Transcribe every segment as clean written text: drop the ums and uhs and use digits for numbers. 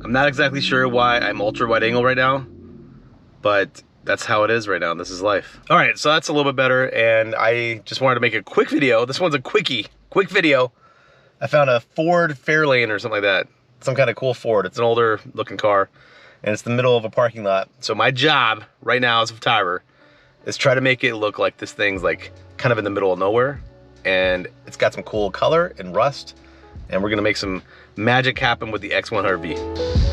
I'm not exactly sure why I'm ultra wide angle right now, but that's how it is right now. This is life. All right, so that's a little bit better, and I just wanted to make a quick video. This one's a quick video. I found a Ford Fairlane or something like that. Some kind of cool Ford. It's an older looking car, and it's the middle of a parking lot. So my job right now as a photographer is try to make it look like this thing's like kind of in the middle of nowhere, and it's got some cool color and rust, and we're gonna make some magic happen with the X100v.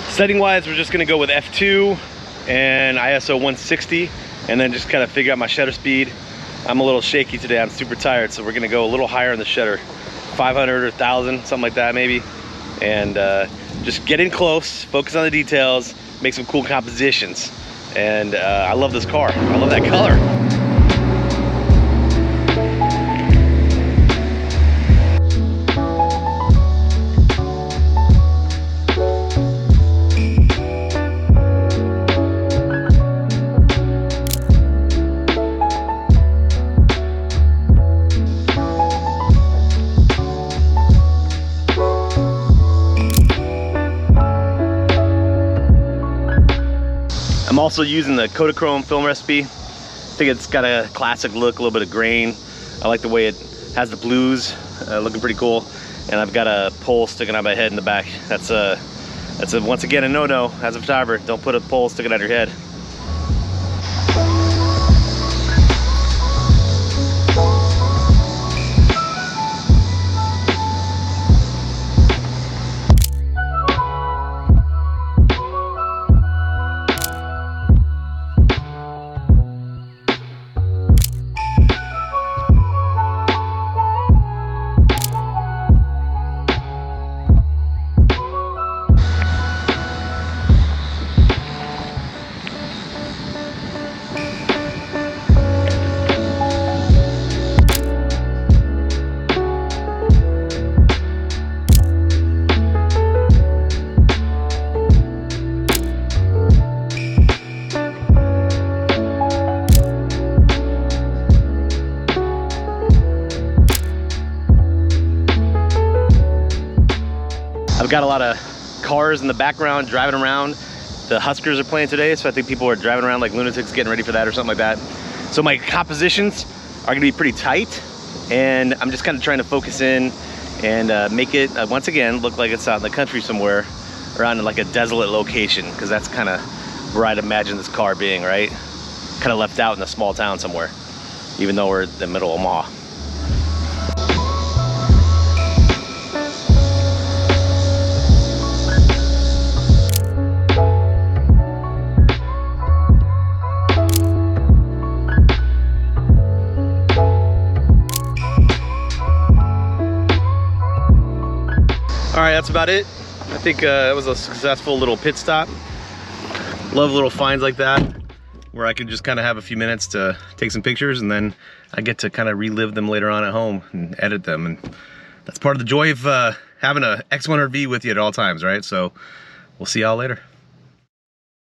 Setting wise, we're just gonna go with F2 and ISO 160, and then just kind of figure out my shutter speed. I'm a little shaky today, I'm super tired, so we're gonna go a little higher on the shutter, 500 or 1,000, something like that maybe. And just get in close, focus on the details, make some cool compositions. And I love this car, I love that color. I'm also using the Kodachrome film recipe. I think it's got a classic look, a little bit of grain. I like the way it has the blues, looking pretty cool. And I've got a pole sticking out my head in the back. That's once again a no-no as a photographer. Don't put a pole sticking out your head. I've got a lot of cars in the background driving around. The Huskers are playing today, so I think people are driving around like lunatics getting ready for that or something like that. So my compositions are gonna be pretty tight, and I'm just kind of trying to focus in and make it, once again, look like it's out in the country somewhere, around in like a desolate location, because that's kind of where I'd imagine this car being, right? Kind of left out in a small town somewhere, even though we're in the middle of Omaha. All right, that's about it. I think it was a successful little pit stop. Love little finds like that, where I can just kind of have a few minutes to take some pictures, and then I get to kind of relive them later on at home and edit them. And that's part of the joy of having a X100v with you at all times, right? So we'll see y'all later.